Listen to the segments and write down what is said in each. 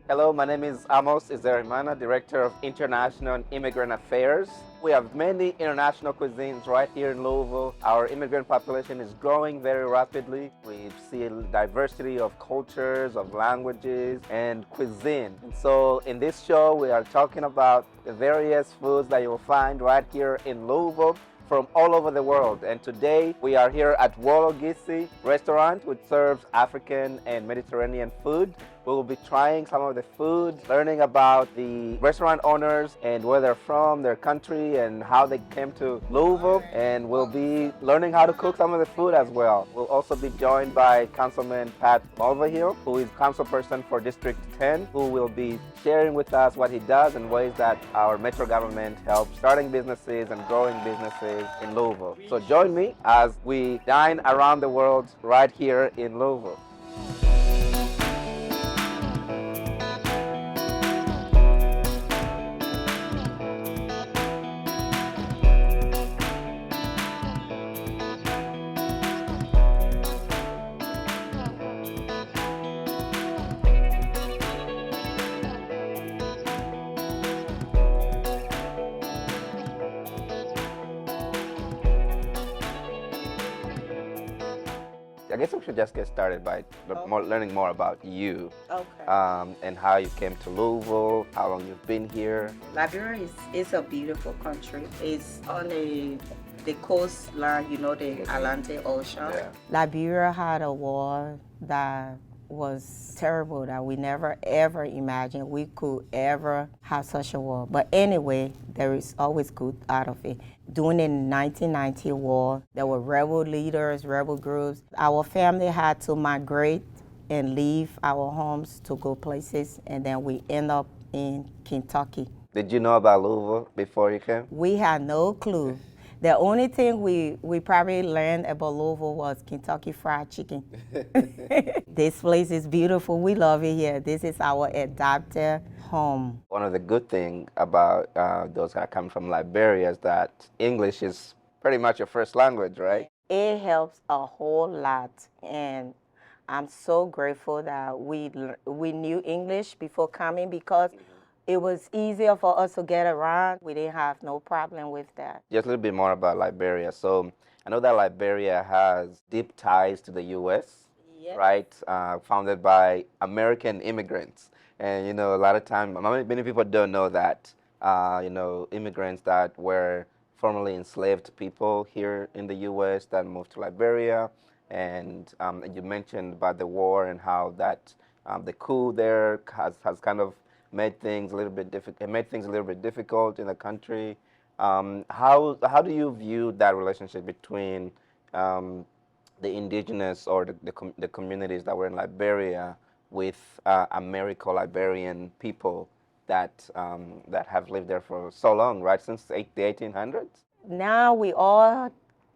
Hello, my name is Amos Izerimana, Director of International and Immigrant Affairs. We have many international cuisines right here in Louisville. Our immigrant population is growing very rapidly. We see a diversity of cultures, of languages, and cuisine. And so in this show, we are talking about the various foods that you will find right here in Louisville from all over the world. And today we are here at Wologisi restaurant, which serves African and Mediterranean food. We will be trying some of the food, learning about the restaurant owners and where they're from, their country, and how they came to Louisville. And we'll be learning how to cook some of the food as well. We'll also be joined by Councilman Pat Mulvihill, who is councilperson for District 10, who will be sharing with us what he does and ways that our metro government helps starting businesses and growing businesses in Louisville. So join me as we dine around the world right here in Louisville. I guess we should just get started by learning more about you. Okay. And how you came to Louisville, how long you've been here. Liberia is a beautiful country. It's on the coastline, the Atlantic Ocean. Yeah. Liberia had a war that was terrible that we never ever imagined we could ever have such a war. But anyway, there is always good out of it. During the 1990 war, there were rebel leaders, rebel groups. Our family had to migrate and leave our homes to go places, and then we end up in Kentucky. Did you know about Louisville before you came? We had no clue. The only thing we probably learned about Louisville was Kentucky Fried Chicken. This place is beautiful. We love it here. This is our adopted home. One of the good things about those that come from Liberia is that English is pretty much your first language, right? It helps a whole lot, and I'm so grateful that we knew English before coming because it was easier for us to get around. We didn't have no problem with that. Just a little bit more about Liberia. So I know that Liberia has deep ties to the U.S., right? Founded by American immigrants. And, a lot of times, many people don't know that, immigrants that were formerly enslaved people here in the U.S. that moved to Liberia. And you mentioned about the war and how that the coup there has kind of made things a little bit difficult. It made things a little bit difficult in the country. How do you view that relationship between the indigenous or the communities that were in Liberia with Americo-Liberian people that that have lived there for so long, right, since the 1800s? Now we all are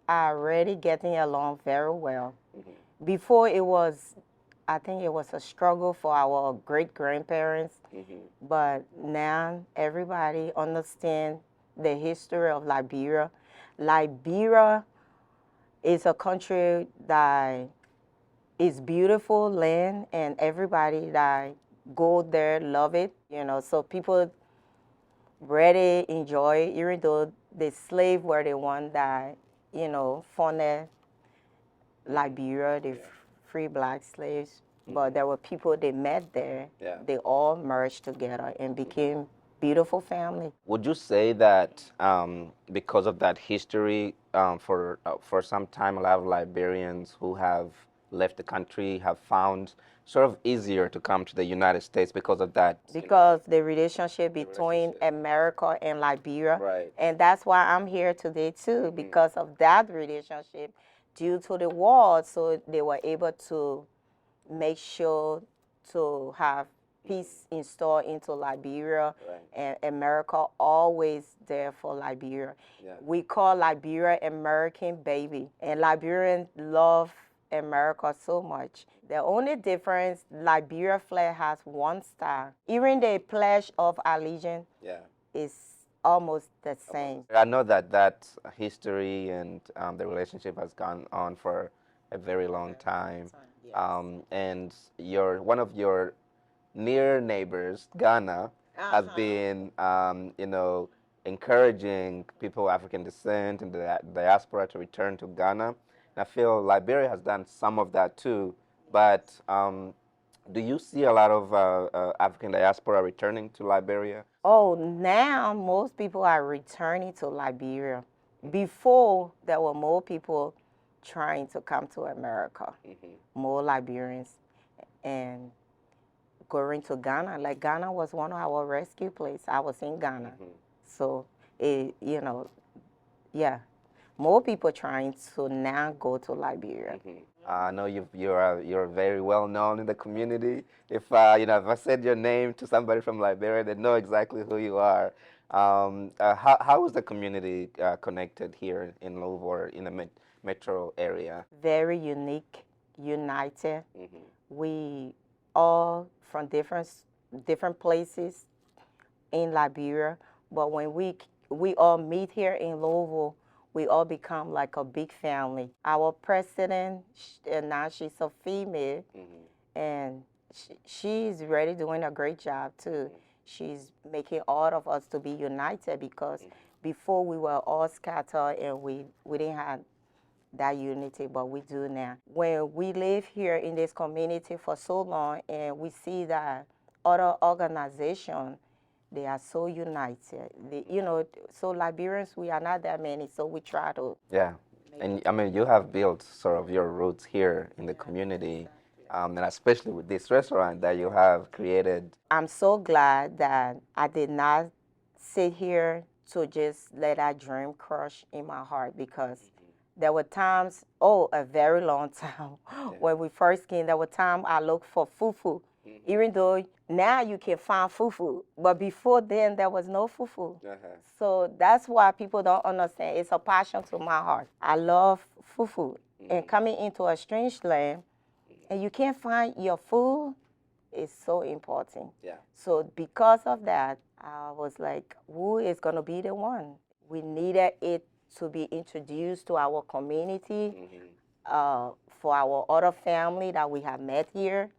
already getting along very well. Before I think it was a struggle for our great-grandparents, but now everybody understands the history of Liberia. Liberia is a country that is beautiful land, and everybody that go there love it. So people really enjoy it, even though the slave were the one that founded Liberia, the free black slaves. But there were people they met there. Yeah. They all merged together and became beautiful family. Would you say that because of that history, for some time, a lot of Liberians who have left the country have found sort of easier to come to the United States because of that? Because the relationship between America and Liberia. Right. And that's why I'm here today too, because of that relationship due to the war. So they were able to make sure to have peace installed into Liberia, Right. and America always there for Liberia. Yeah. We call Liberia American baby, and Liberians love America so much. The only difference, Liberia flag has one star. Even the Pledge of Allegiance Yeah. is almost the same. I know that history and the relationship has gone on for a very long time. Yes. And one of your near neighbors, Ghana, has been, encouraging people of African descent and the diaspora to return to Ghana. And I feel Liberia has done some of that too. But do you see a lot of African diaspora returning to Liberia? Oh, now most people are returning to Liberia. Before, there were more people trying to come to America, more Liberians, and going to Ghana. Like Ghana was one of our rescue places. I was in Ghana. So, yeah, more people trying to now go to Liberia. I know you're very well known in the community. If if I said your name to somebody from Liberia, they know exactly who you are. How is the community connected here in Louisville or in the metro area? Very unique, united. We all from different places in Liberia, but when we all meet here in Louisville, we all become like a big family. Our president, and now she's a female, and she's really doing a great job too. She's making all of us to be united because before we were all scattered and we didn't have that unity, but we do now. When we live here in this community for so long and we see that other organizations, they are so united. So Liberians, we are not that many, so we try to. Yeah, and I mean, you have built sort of your roots here in the community, and especially with this restaurant that you have created. I'm so glad that I did not sit here to just let that dream crush in my heart because there were times, a very long time, when we first came, there were times I looked for fufu, even though now you can find fufu, but before then there was no fufu. So that's why people don't understand. It's a passion to my heart. I love fufu. And coming into a strange land and you can't find your food is so important. Yeah. So because of that, I was like, who is going to be the one? We needed it to be introduced to our community, for our other family that we have met here.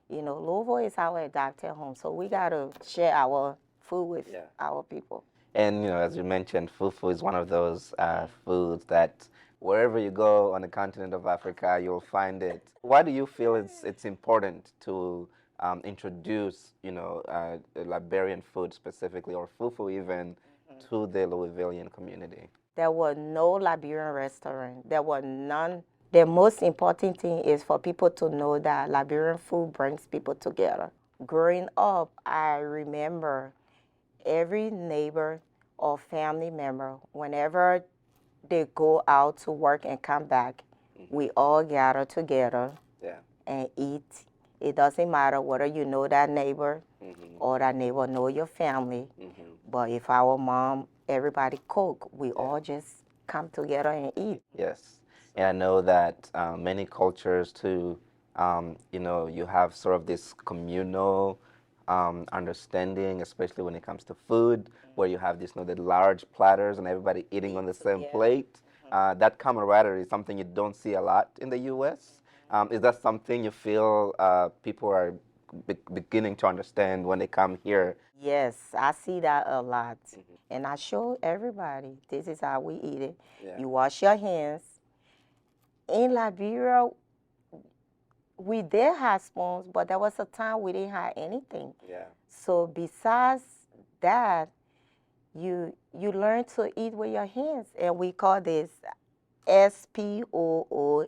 Louisville is our adopted home, so we got to share our food with our people. And as you mentioned, fufu is one of those foods that wherever you go on the continent of Africa, you'll find it. Why do you feel it's important to introduce, Liberian food specifically, or fufu even, to the Louisvillian community? There were no Liberian restaurant. There were none. The most important thing is for people to know that Liberian food brings people together. Growing up, I remember every neighbor or family member, whenever they go out to work and come back, we all gather together and eat. It doesn't matter whether you know that neighbor or that neighbor know your family. But if our mom, everybody cook, we all just come together and eat. Yes. And I know that many cultures too, you have sort of this communal understanding, especially when it comes to food, where you have these the large platters and everybody eating on the same plate. That camaraderie is something you don't see a lot in the U.S. Is that something you feel people are beginning to understand when they come here? Yes, I see that a lot. And I show everybody, this is how we eat it. You wash your hands. In Liberia, we did have spoons, but there was a time we didn't have anything. So besides that, you learn to eat with your hands, and we call this SPOON,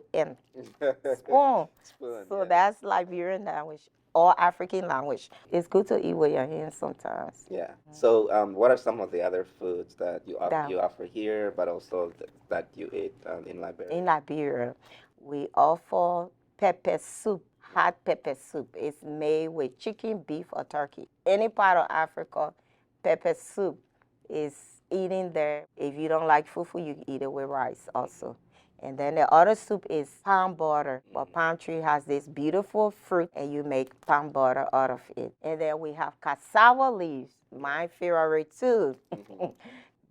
spoon. So that's Liberian language or African language. It's good to eat with your hands sometimes. Yeah. So what are some of the other foods that you offer here, but also that you eat in Liberia? In Liberia, we offer pepper soup, hot pepper soup. It's made with chicken, beef, or turkey. Any part of Africa, pepper soup is eating there. If you don't like fufu, you eat it with rice also. And then the other soup is palm butter. But palm tree has this beautiful fruit, and you make palm butter out of it. And then we have cassava leaves, my favorite too.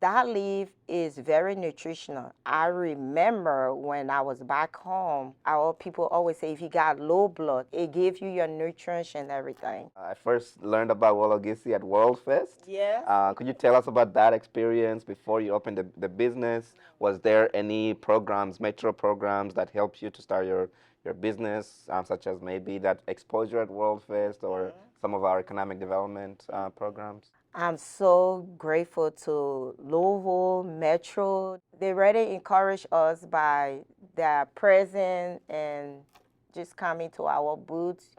that leaf is very nutritional. I remember when I was back home, our people always say if you got low blood, it gives you your nutrients and everything. I first learned about Wologisi at World Fest. Yes. Could you tell us about that experience before you opened the business? Was there any programs, metro programs that helped you to start your business, such as maybe that exposure at World Fest or some of our economic development programs? I'm so grateful to Louisville Metro. They really encourage us by their presence and just coming to our booths,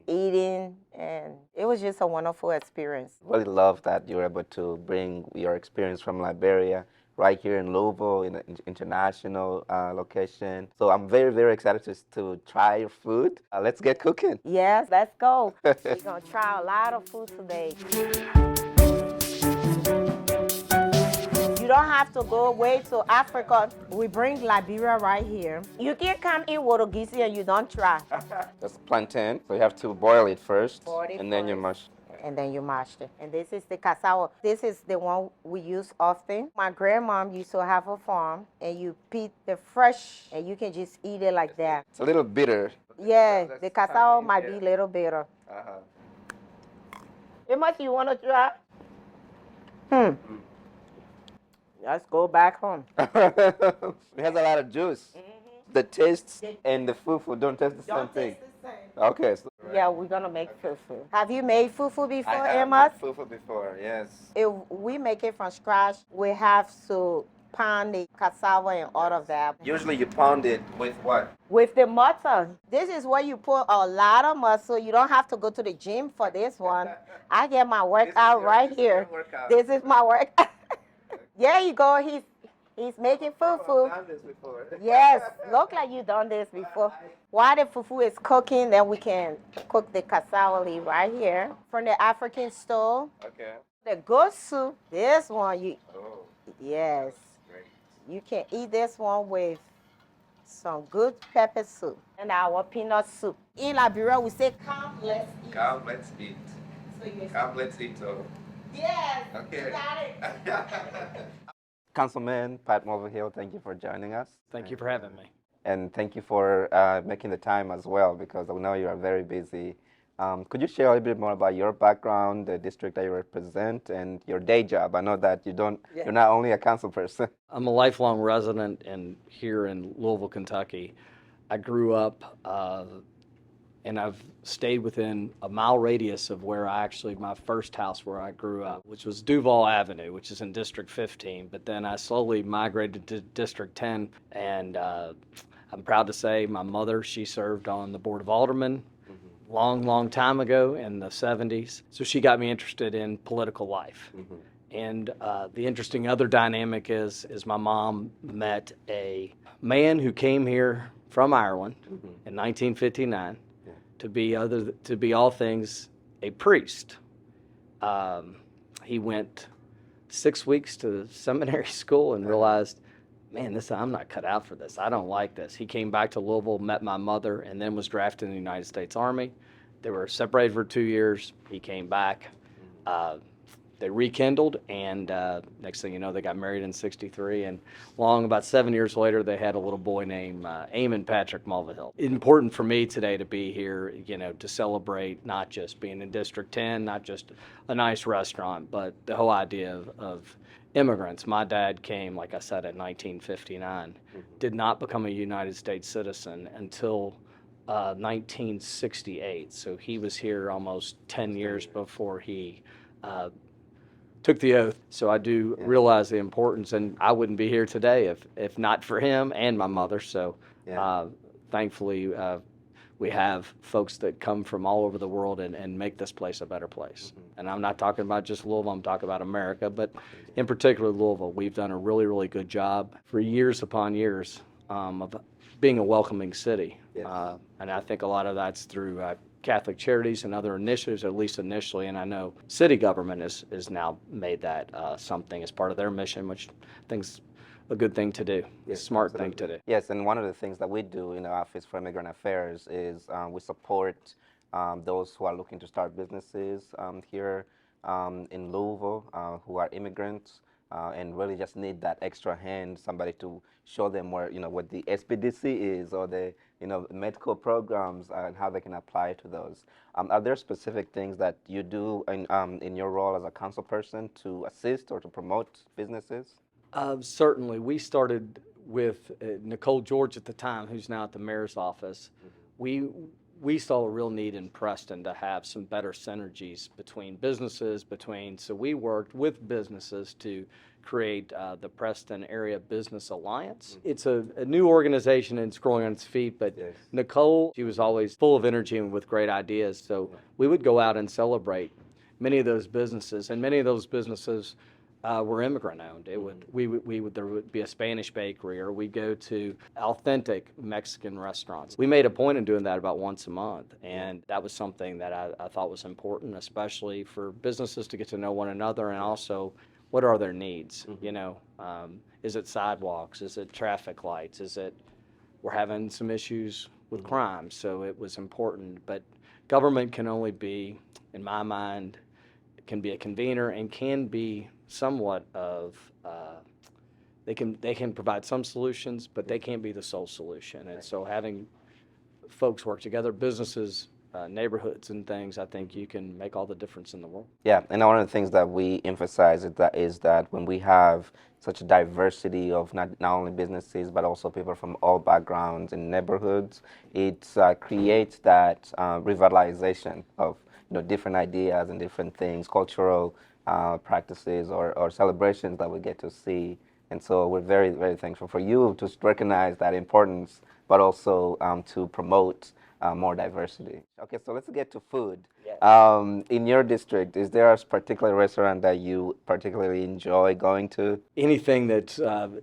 eating, and it was just a wonderful experience. Really love that you were able to bring your experience from Liberia right here in Louisville in an international location. So I'm very, very excited to try your food. Let's get cooking. Yes, let's go. We're gonna try a lot of food today. You don't have to go away to Africa. We bring Liberia right here. You can come in Wologisi and you don't try. That's plantain. So you have to boil it first, and then you mash. And then you mashed it. And this is the cassava. This is the one we use often. My grandmom used to have a farm, and you pick the fresh, and you can just eat it like that. It's a little bitter. Yeah, the cassava might be a little bitter. How much you want to try? Let's go back home. It has a lot of juice. The tastes and the fufu don't taste the same thing. Okay. So, Yeah, we're gonna make fufu. Have you made fufu before, I have Amos? made fufu before, yes. If we make it from scratch, we have to pound the cassava and all of that. Usually you pound it with what? With the muscle, this is where you put a lot of muscle. You don't have to go to the gym for this one. I get my workout right here. This is my workout. There you go. He's making fufu. I've done this before. Yes, look like you done this before. While the fufu is cooking, then we can cook the cassava leaf right here from the African stove. Okay. The goat soup, this one Oh, yes, great. you can eat this one with some good pepper soup and our peanut soup. In Liberia, we say come, let's eat. Come, let's eat. So you Come, let's eat. yes, Okay. you got it. Councilman Pat Mulvihill, thank you for joining us. Thank you for having me. And thank you for making the time as well, because I know you are very busy. Could you share a little bit more about your background, the district that you represent, and your day job? I know that you're not only a council person. I'm a lifelong resident here in Louisville, Kentucky. I grew up and I've stayed within a mile radius of my first house where I grew up, which was Duval Avenue, which is in District 15. But then I slowly migrated to District 10, and I'm proud to say my mother, she served on the Board of Aldermen long time ago in the 70s. So she got me interested in political life. And the interesting other dynamic is my mom met a man who came here from Ireland in 1959 to be all things a priest. He went 6 weeks to seminary school and realized, man, I'm not cut out for this. I don't like this. He came back to Louisville, met my mother, and then was drafted in the United States Army. They were separated for 2 years. He came back. They rekindled, and next thing you know, they got married in '63. And about 7 years later, they had a little boy named Eamon Patrick Mulvihill. Important for me today to be here, to celebrate not just being in District 10, not just a nice restaurant, but the whole idea of immigrants. My dad came, like I said, in 1959, did not become a United States citizen until 1968. So he was here almost 10 years before he took the oath. So I do realize the importance, and I wouldn't be here today if not for him and my mother. So thankfully, we have folks that come from all over the world and make this place a better place. And I'm not talking about just Louisville, I'm talking about America, but in particular Louisville. We've done a really, really good job for years upon years of being a welcoming city. And I think a lot of that's through Catholic Charities and other initiatives, at least initially, and I know city government is now made that something as part of their mission, which I think is a good thing to do, a smart thing to do. Yes, and one of the things that we do in the Office for Immigrant Affairs is we support those who are looking to start businesses here in Louisville, who are immigrants. and really just need that extra hand, somebody to show them where, what the SPDC is or the, medical programs and how they can apply to those. Are there specific things that you do in your role as a council person to assist or to promote businesses? Certainly. We started with Nicole George at the time, who's now at the mayor's office. We saw a real need in Preston to have some better synergies between businesses, so we worked with businesses to create the Preston Area Business Alliance. It's a new organization and it's growing on its feet, but Yes. Nicole, she was always full of energy and with great ideas, so we would go out and celebrate many of those businesses, and many of those businesses were immigrant owned. There would be a Spanish bakery, or we go to authentic Mexican restaurants. We made a point of doing that about once a month, and that was something that I thought was important, especially for businesses to get to know one another, and also what are their needs. Is it sidewalks? Is it traffic lights? We're having some issues with crime, so it was important. But government can only be, in my mind, can be a convener and can be somewhat of they can provide some solutions, but they can't be the sole solution. And so having folks work together, businesses, neighborhoods and things, I think you can make all the difference in the world. Yeah, and one of the things that we emphasize is that when we have such a diversity of not only businesses but also people from all backgrounds and neighborhoods, it creates that revitalization of different ideas and different things, cultural practices or celebrations that we get to see. And so we're very, very thankful for you to recognize that importance, but also to promote more diversity. Okay, so let's get to food. Yes. In your district, is there a particular restaurant that you particularly enjoy going to? Anything that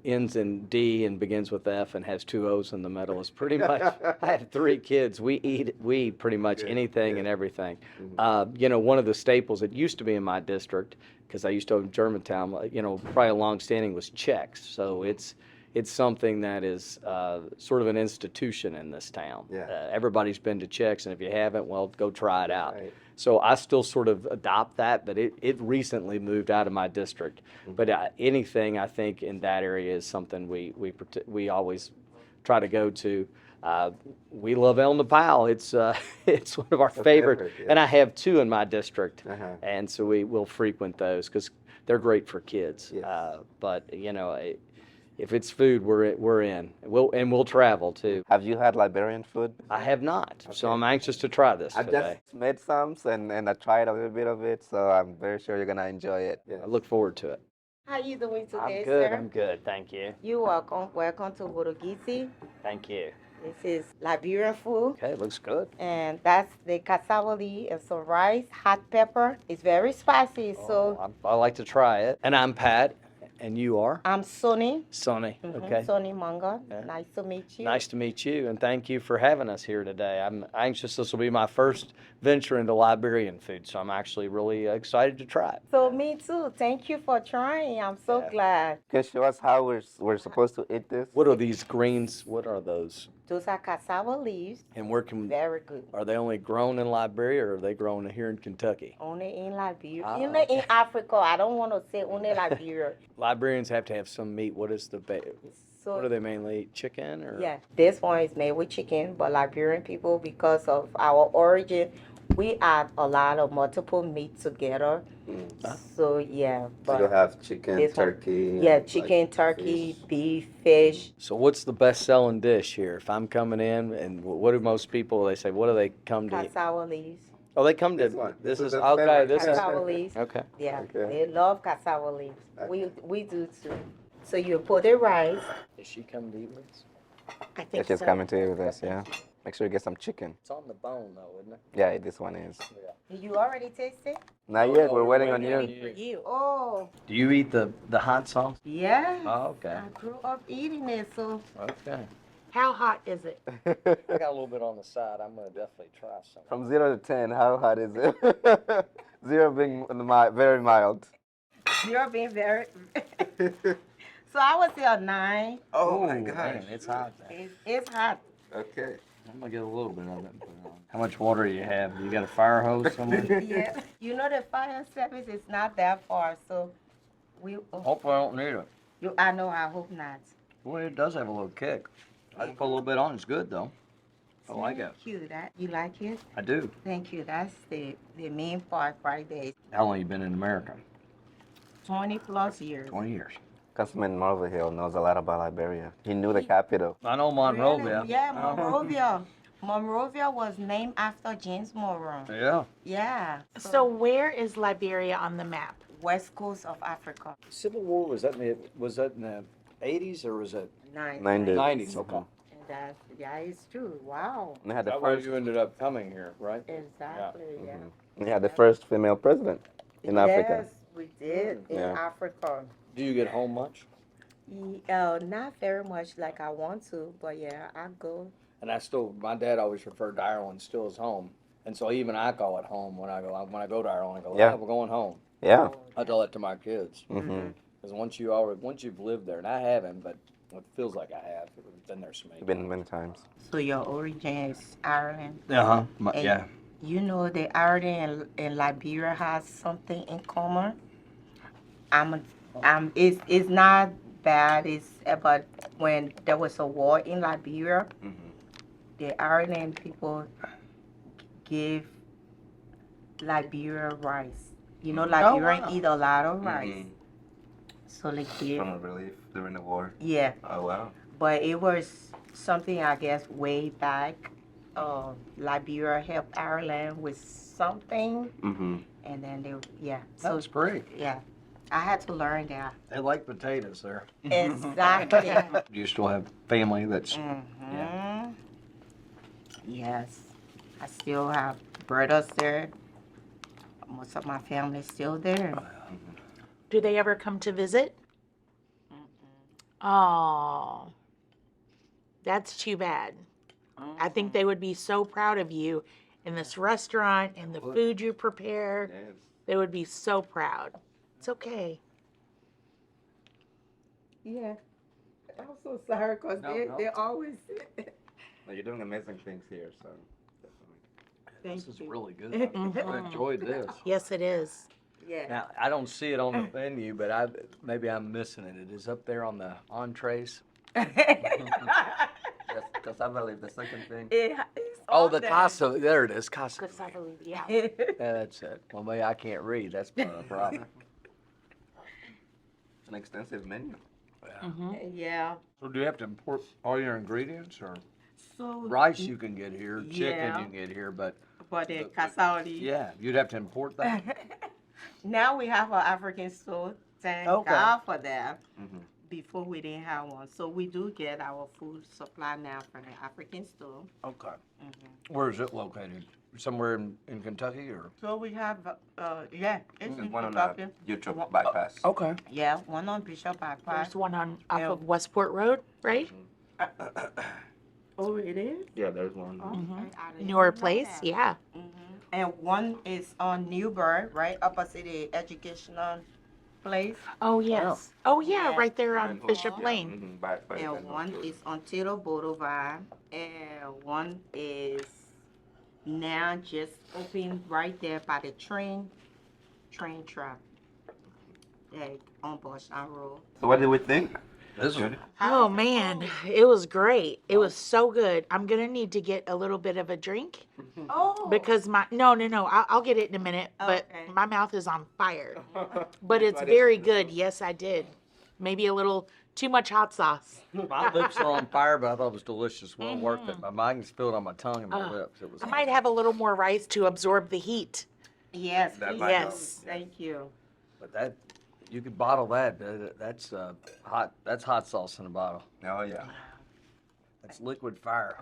ends in D and begins with F and has two O's in the middle is pretty much. I have 3 kids. We eat pretty much anything and everything. One of the staples, it used to be in my district, because I used to live in Germantown, probably a long-standing was Chex. So it's something that is sort of an institution in this town. Yeah. Everybody's been to Chex, and if you haven't, well, go try it out. Right. So I still sort of adopt that, but it recently moved out of my district. But anything I think in that area is something we always try to go to. We love El Nopal. It's one of our favorite, yeah. and I have 2 in my district, Uh-huh. and so we will frequent those because they're great for kids. Yes. But if it's food, we're in. We'll travel too. Have you had Liberian food? I have not, so Okay. I'm anxious to try this I today. just made some and I tried a little bit of it, so I'm very sure you're gonna enjoy it. I look forward to it. How you doing today, I'm good. sir? I'm good. Thank you. You're welcome. Welcome to Wologisi. Thank you. This is Liberian food. Okay, looks good. And that's the cassava leaf and some rice, hot pepper. It's very spicy, so I like to try it. And I'm Pat, and you are? I'm Sonnie. Sonnie. Okay. Sonnie Monger. Yeah. Nice to meet you. Nice to meet you, and thank you for having us here today. I'm anxious. This will be my first venture into Liberian food, so I'm actually really excited to try it. So me too. Thank you for trying. I'm so Yeah. glad. Can you show us how we're supposed to eat this? What are these greens? What are those? Those are cassava leaves. And where can Very good. are they only grown in Liberia, or are they grown here in Kentucky? Only in Liberia. Ah, Only in Africa. I don't want to say only Liberia. Liberians have to have some meat. What is what do So they mainly eat? Chicken or? yeah, this one is made with chicken, but Liberian people, because of our origin, we add a lot of multiple meat together. So yeah, So you'll but have chicken, this one- turkey. yeah, and, chicken, like, turkey, fish. beef, fish. So what's the best selling dish here? If I'm coming in, and what do most people, they say, what do they come to eat? Cassava leaves. Oh, they come to, This one. this This is, is the okay, favorite this is, Cassava leaves. okay. Yeah, Okay. they love cassava leaves. Okay. We do too. So you put the rice. Does she come to eat with us? I Yeah, think she's so. coming to you with us, yeah. Make sure you get some chicken. It's on the bone though, isn't it? Yeah, this one is. You already tasted? Not yet, Oh, we're waiting on waiting on you. you. For you. Oh, Do you eat the hot sauce? yeah. Oh, okay, I grew up eating it. So okay. how hot is it? I got a little bit on the side. I'm gonna definitely try some. From 0 to 10, how hot is it? 0 being very mild. You're being very. So I would say a 9. Oh Ooh, man, it's hot. It's hot. Okay. I'm gonna get a little bit of it and put it on. How much water do you have? You got a fire hose somewhere? Yeah. You know the fire service is not that far, so We, Hopefully I don't need it. I know, I hope not. Well, it does have a little kick. I just put a little bit on. It's good though. I like it. Thank you. You like it? I do. Thank you. That's the main part right there. How long you been in America? 20 plus years. 20 years. Councilman Marverhill knows a lot about Liberia. He knew the capital. I know Monrovia. Really? Yeah, Monrovia. Monrovia was named after James Monroe. Yeah. Yeah. So where is Liberia on the map? West coast of Africa. Civil War, was that in the 80s or was it 90s. 90s? Okay. And yeah, it's true. Wow. And they had the That's why first, you ended up coming here, right? Exactly. Yeah. they had the first female president in Africa. Yes, we did in Yeah. Africa. Do you get home much? Not very much like I want to, but yeah, I go. And my dad always referred to Ireland still as home. And so even I call it home when I go to Ireland. I go, Yeah. we're going home. Yeah. I tell that to my kids. Mm-hmm. Because once you've lived there, and I haven't, but it feels like I have. I've been there so many Been many times. So your origin is Ireland. Uh-huh. And Yeah. You know the Ireland and Liberia has something in common. It's not bad. But when there was a war in Liberia, the Ireland people gave Liberia rice. You know, Liberians eat a lot of rice. So they give, From relief during the war. yeah. Oh, wow. But it was something, I guess, way back. Liberia helped Ireland with something, Mm-hmm. and then So That's great. yeah, I had to learn that. They like potatoes there. Exactly. Do you still have family that's... Mhm. Yes, I still have brothers there. Most of my family's still there. Do they ever come to visit? Oh, that's too bad. I think they would be so proud of you in this restaurant and the food you prepare. Yes. They would be so proud. It's okay. Yeah, I'm so sorry because they always. Well, you're doing amazing things here, so definitely. This is really good. I enjoyed this. Yes, it is. Yeah. Now, I don't see it on the menu, but maybe I'm missing it. It is up there on the entrees. Yes, because I believe the second thing. It's Oh, on the there. casa. There it is. Casa. Good side of Libya. Yeah, that's it. Well, maybe I can't read. That's part of the problem. It's an extensive menu. Yeah. So do you have to import all your ingredients, or So rice you can get here, chicken Yeah. you can get here, but for the cassoulet. yeah, you'd have to import that. Now we have an African store. Thank Okay. God for that. Mm-hmm. Before we didn't have one, so we do get our food supply now from the African store. Okay. Where is it located? Somewhere in Kentucky, or? So we have, it's There's in one on Kentucky. YouTube bypass. Okay. Yeah, one on Bishop Bypass. There's one off Yeah. of Westport Road, right? Oh, it is? Yeah, there's one. I didn't Newer know place, that. yeah. And one is on Newburgh, right opposite the educational place. Oh, yes. Oh, yeah, Yeah. right there on Bishop Lane. Mm-hmm. By And one is on Taylor Boulevard, and one is now just open right there by the train track, like on Boston Road. So what did we think? This is Good. Oh, man, it was great. It was so good. I'm going to need to get a little bit of a drink Oh, because no, I'll get it in a minute, but Okay. my mouth is on fire. But it's very good. Yes, I did. Maybe a little too much hot sauce. my lips are on fire, but I thought it was delicious. Well worth it. My mind feel it on my tongue and my lips. It was. I might have a little more rice to absorb the heat. yes, That please. might help. Yes. Thank you. But that you could bottle that. That's hot. That's hot sauce in a bottle. Oh, yeah. That's liquid fire.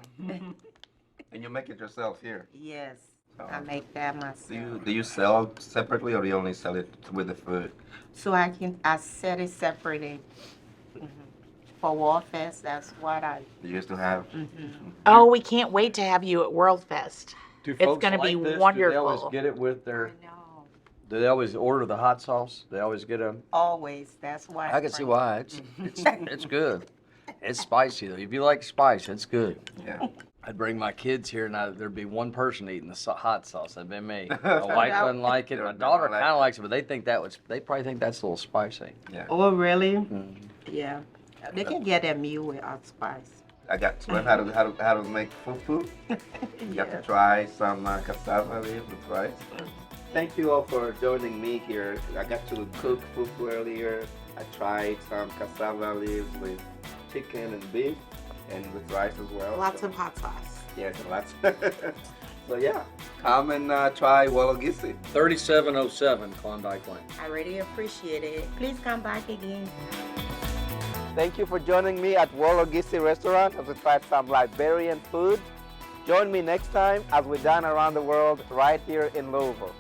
And you make it yourself here. Yes, So, I make that myself. do you sell separately or do you only sell it with the food? So I set it separately. For Warfest, that's what I. You used to have. Oh, we can't wait to have you at World Fest. Do It's folks gonna like be this? Do they wonderful. always get it with their? know. Do they always order the hot sauce? They always get a. Always, that's why. I can see why. It's good. It's spicy though. If you like spice, it's good. Yeah. I'd bring my kids here, and there'd be one person eating the hot sauce. That'd be me. My wife wouldn't like it. My daughter kind of likes it, but they probably think that's a little spicy. Yeah. Oh, really? Yeah. They can get a meal without spice. I got to learn how to make fufu. You got to try some cassava leaves with rice. Thank you all for joining me here. I got to cook fufu earlier. I tried some cassava leaves with chicken and beef and with rice as well. Lots of hot sauce. Yeah, lots. So yeah, come and try Wologisi. 3707 Klondike Lane. I really appreciate it. Please come back again. Thank you for joining me at Wologisi restaurant as we try some Liberian food. Join me next time as we dine around the world right here in Louisville.